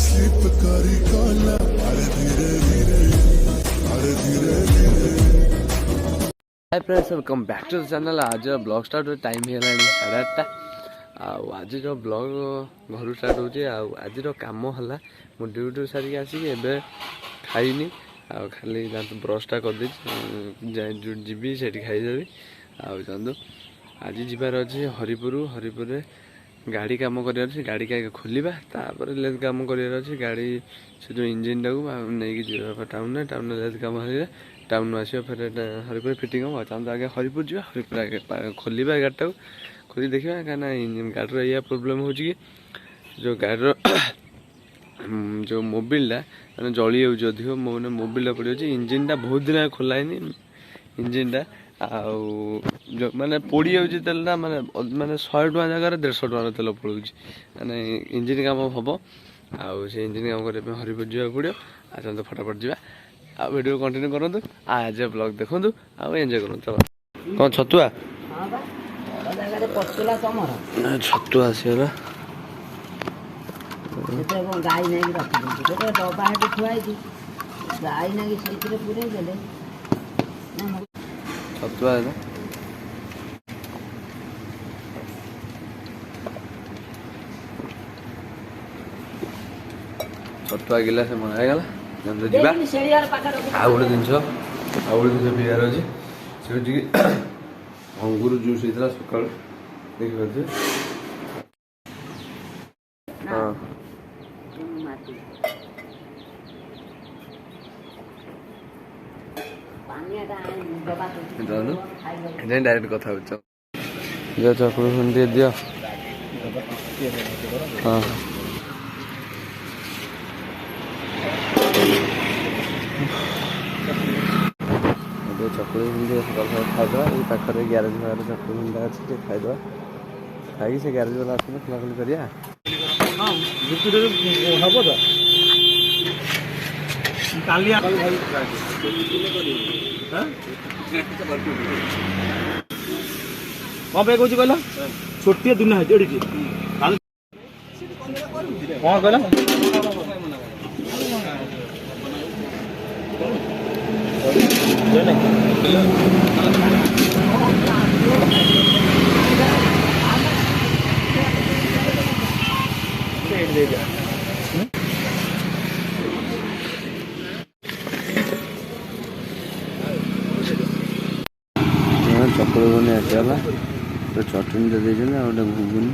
Hi friends welcome back to the channel. आज blog start time है 8:30 आज blog घर स्टार्ट होची। आज कम है मु ड्यूटी सारिक आसिक ए खाइनी खाली ब्रशटा कर जी से खाईदेवी आंतु आज जीवार अच्छे हरिपुर गाड़ी कम कर गाड़ी का खोलवा तापर लेद कम कर गाड़ी से जो इंजिन टाक नहीं टाउन लेद कम है टाउन आस फिर हरिपुर फिटिंग हम चाहते आगे हरिपुर जा हरिपुर आगे खोलवा गाड़ी टाक खोली देखा कहीं गाड़ी या प्रोब्लेम हो जो गाड़ी जो मोबिलटा मैंने जली जाऊँच मैंने मोबिलटा पड़ जाए इंजिनटा बहुत दिन खोला इंजिनटा जो मैंने पोड़ी जाऊँगी तेलटा माने 100 टଙ୍କା जगह 150 टଙ୍କା तेल पड़ो मैंने इंजिन काम हम से इंजिन काम करने हरिपुर जावा पड़ो आसत फटाफट जा वीडियो कंटिन्यू करूँ आज ब्लॉग देखूँ एंजॉय करूँ। चलो कौन छतुआ छतुआ आसगला गाई नहीं डबा थुआई गाई नहीं पूरे देले छतुआ छतुआ गिलास मनागला जा आउ गोटे जिन पियार अच्छे से अंगूर जूस होता सका देखिए हाँ डायरेक्ट कथा चकुड़ खुंडी दियो हाँ चकुड़ी खुंडी खाईदे ये पाखे ग्यारेज पाखे चकुड़ी खुंडा अच्छे खाईदे खाई से ग्यारेज वाला आसने खोलाखोली करिया कौन पे कौन कहला छोटी दुनिया है जोड़ी कौन कहला चकुड़ बने आसगला तो चटनी दे देना गोटे घुगुनी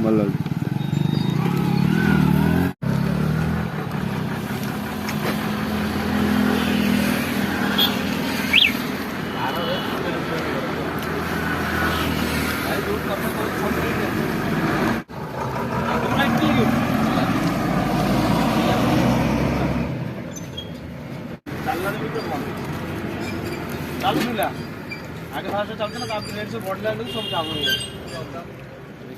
भल आगे फास्ट चलते ना रेट से बढ़ला सब चालू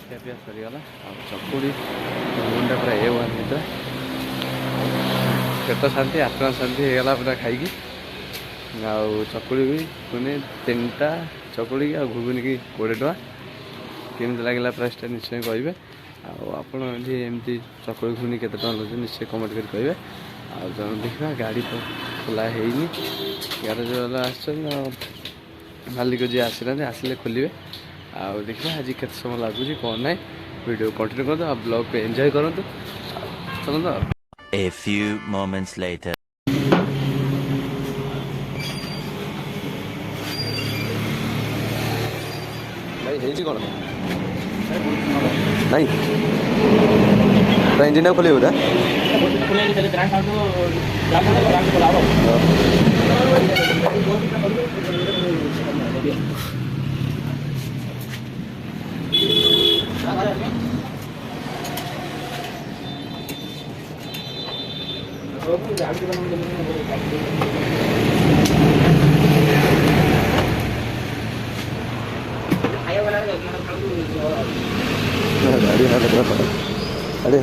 खियापिया सरीगला चकुड़ी घुगुनटा पूरा A1 होता पेट शांति आत्मा शांति होगला पूरा खाई चकुड़ी भी पुणी 3टा चकुड़ी की घुगुनी की 20 टଙ୍କା केमती लगे प्राइसटा निश्चय कहे आपमती चकुड़ी घुगुनी केते टଙ୍କା लगे निश्चय कमेंट कर कहे देखा गाड़ी तो खोला है ग्यारेज वाला मालिक जी आसना आसिले खोलिए देखा आज के समय लगुच कौन ना वीडियो कंटिन्यू करूँ आप ब्लॉग को एंजॉय करूँ चलो। A few moments later. भाई है कौन नहीं इंजिन खोल बोधा गाड़ी ना लग रहा अरे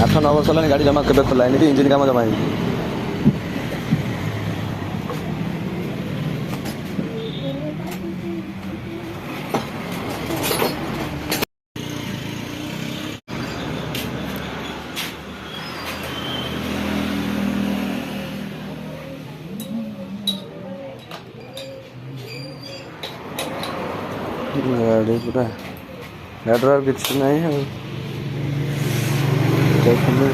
8-9 ବର୍ଷ ହେଲାଣି ଗାଡ଼ି ଜମା କେବେ ଖୋଲା ହେଇନି କି ଇଞ୍ଜିନ୍ କାମ ଜମା ହେଇନି। ଗାଡ଼ି ପୁରା ଗାଡ଼ିର ଆଉ କିଛି ନାହିଁ ଆଉ ଦେଖନ୍ତୁ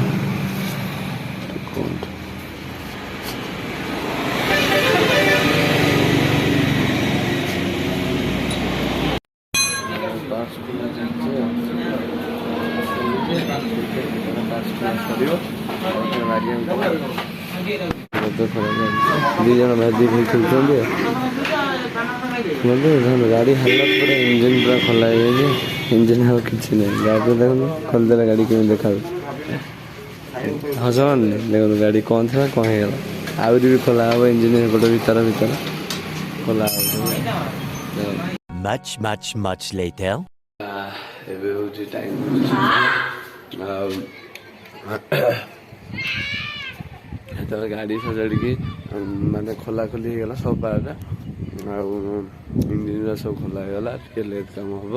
ଦି ଜଣ ଭାଇ ଖେଳୁଛନ୍ତି। ଗାଡ଼ି ହାଲତ ପୁରା ଇଞ୍ଜିନ୍ ପୁରା ଖୋଲା ହେଇଯାଇଛି। ଇଞ୍ଜିନ୍ ଆଉ କିଛି ନାହିଁ। ଗାଡ଼ିରେ ଦେଖନ୍ତୁ ଖୋଲିଦେଲେ ଗାଡ଼ି କେମିତି ଦେଖାଯାଉଛି। ହସମାନେ ଦେଖନ୍ତୁ ଗାଡ଼ି କ'ଣ ଥିଲା କ'ଣ ହେଇଗଲା। ଆହୁରି ବି ଖୋଲା ହେବ ଇଞ୍ଜିନ୍ ଏପଟେ ଭିତର ଖୋଲା ହେବ। Much later. ଏବେ ହେଉଛି ଟାଇମ୍ ଆଉ ସେତେବେଳେ ଗାଡ଼ି ସଜାଡ଼ିକି ମାନେ ଖୋଲାଖୋଲି ହେଇଗଲା ସବୁ ପାର୍ଟଟା ଆଉ ଇଞ୍ଜିନ୍ଗୁଡ଼ା ସବୁ ଖୋଲା ହେଇଗଲା। ଟିକେ ଲେଟ୍ କାମ ହେବ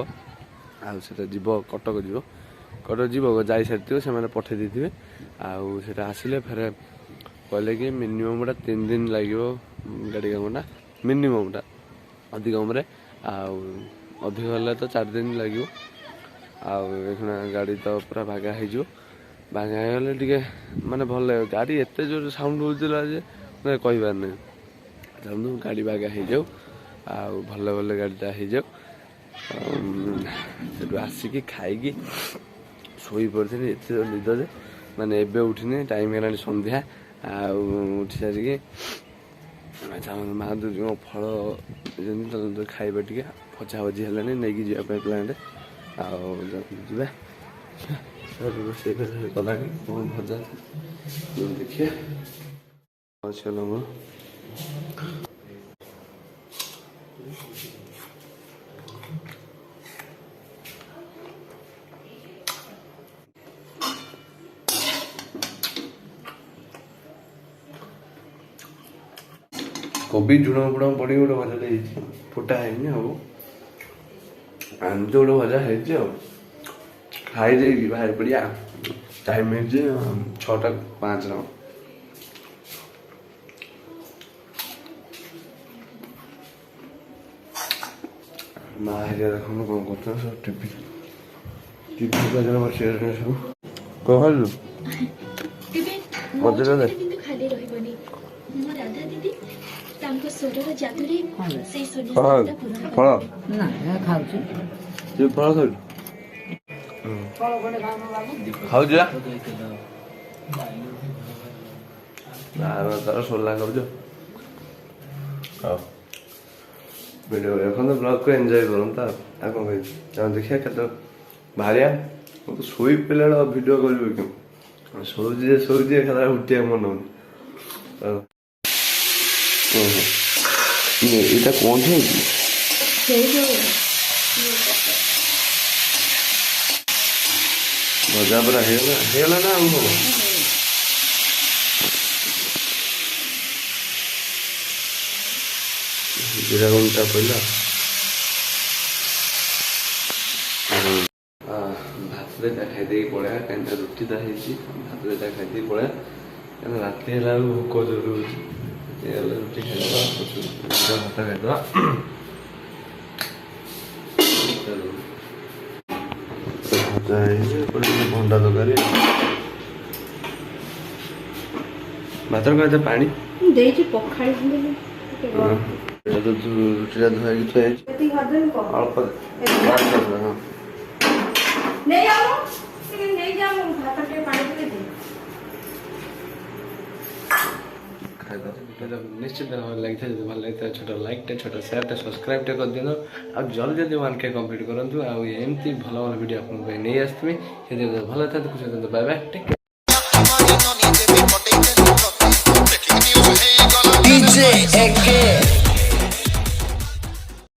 ଆଉ ସେଟା ଯିବ କଟକ ଯିବ ଯାଇସାରିଥିବ ସେମାନେ ପଠେଇ ଦେଇଥିବେ। ଆଉ ସେଟା ଆସିଲେ ଫେରେ କହିଲେ କି ମିନିମମ୍ଟା 3 ଦିନ ଲାଗିବ ଗାଡ଼ି କାମଟା ମିନିମମ୍ଟା ଅଧିକମରେ ଆଉ ଅଧିକ ହେଲେ ତ 4 ଦିନ ଲାଗିବ। ଆଉ ଏଖୁଣା ଗାଡ଼ି ତ ପୁରା ଭାଗା ହେଇଯିବ। ଭାଗା ହେଇଗଲେ ଟିକେ ମାନେ ଭଲ ଲାଗିବ। ଗାଡ଼ି ଏତେ ଜୋର ସାଉଣ୍ଡ ହେଉଥିଲା ଯେ କହିବାର ନାହିଁ। ଚାଲନ୍ତୁ ଗାଡ଼ି ଭାଗା ହେଇଯାଉ ଆଉ ଭଲ ଗାଡ଼ିଟା ହେଇଯାଉ। ସେଠୁ ଆସିକି ଖାଇକି ଶୋଇ ପଡ଼ିଥିଲି। ଏତେ ଜୋର ନିଦ ଯେ ମାନେ ଏବେ ଉଠିନି। ଟାଇମ୍ ହେଲାଣି ସନ୍ଧ୍ୟା। ଆଉ ଉଠି ସାରିକି ମା ଦୁର୍ଗା ଫଳ ଯେମିତି ଖାଇବା ଟିକେ ଭଜା ହେଲାଣି ନେଇକି ଯିବା ପାଇଁ ପ୍ଲାଣ୍ଟ। ଆଉ ଯିବା ରୋଷେଇ କଲାଣି କ'ଣ ଭଜା ଦେଖିବା ଅଛି ହେଲା ମୋର। କୋବି ଝୁଡ଼ଙ୍ଗ ପଡ଼ିକି ଗୋଟେ ଭଜାଟା ହେଇଛି। ଫୁଟା ହେଇନି ଆଉ ଏମିତି ଗୋଟେ ଭଜା ହେଇଛି ଆଉ ଖାଇ ଦେଇକି ବାହାରି ପଡ଼ିଆ। ଟାଇମ୍ ହେଇଛି 6:05 ନା। ମା ହେରିକା ଦେଖନ୍ତୁ କ'ଣ କରୁଛନ୍ତି ସବୁ ଟିଭି ପାଖରେ ବସିଗଲେଣି ସବୁ। କ'ଣ ଖାଇଲୁ ମଝିରେ ଖାଲି ରହିବନି ମୋ ରାଧା ଦିଦି ତାଙ୍କ ସ୍ୱରର ଜାଦୁରେ ସେଇ ଫଳ ନା ଖାଉଛି ଫଳ ଖାଉଛୁ ଖାଉଛି ତାର ସୋଲା ଖାଉଛ। ହଉ ଭିଡ଼ିଓ ଦେଖନ୍ତୁ ବ୍ଲଗ୍କୁ ଏନ୍ଜୟ କରନ୍ତୁ। ଆଉ କ'ଣ କହିବି ଆମେ ଦେଖିବା କେତେ ବାହାରିଆ। ମୁଁ ତ ଶୋଇ ପିଲା ଭିଡ଼ିଓ କରିବି କେଉଁ ଶୋଉଛି ଏକାଥରେ ଉଠିବାକୁ ମନ ହଉନି। ଏଇଟା କ'ଣ ହେଇଛି ଭଜା ପୁରା ହେଇଗଲା ନା ଆଉ ହବ। ଜିରା ଗୁଣ୍ଡଟା ପଡ଼ିଲା। ଭାତରେ ତା ଖାଇଦେଇକି ପଳେଇବା କାହିଁକିନା ରୁଟିଟା ହେଇଛି। ଭାତରେ ତା ଖାଇଦେଇକି ପଳେଇବା କାହିଁକିନା ରାତି ହେଲା ବେଳକୁ ଭୋକ ଜୋର ହେଉଛି। ହେଇଗଲେ ରୁଟି ଖାଇଦେବା ଭାତ ଖାଇଦେବା। ଭଜା ହେଇଛି ଭଣ୍ଡା ତରକାରୀ ଭାତର କହିତେ ପାଣି ଦେଇଛି ପଖାଳି ରୁଟିଟା ଧୋଇକି ଥୁଆ ହେଇଛି ଅଳ୍ପ ନିଶ୍ଚିତ ଭାବରେ ଲାଗିଥାଏ। ଯଦି ଭଲ ଲାଗିଥାଏ ଛୋଟ ଲାଇକ୍ଟେ ଛୋଟ ସେୟାରଟେ ସବସ୍କ୍ରାଇବ୍ଟେ କରିଦିଅନ୍ତୁ। ଆଉ ଜଲ୍ଦି 1K କମ୍ପ୍ଲିଟ୍ କରନ୍ତୁ। ଆଉ ଏମିତି ଭଲ ଭିଡ଼ିଓ ଆପଣଙ୍କ ପାଇଁ ନେଇ ଆସିଥିବି। ସେଥିରେ ଭଲ ଥାନ୍ତୁ ଖୁସି ଥାନ୍ତୁ। Bye bye take care.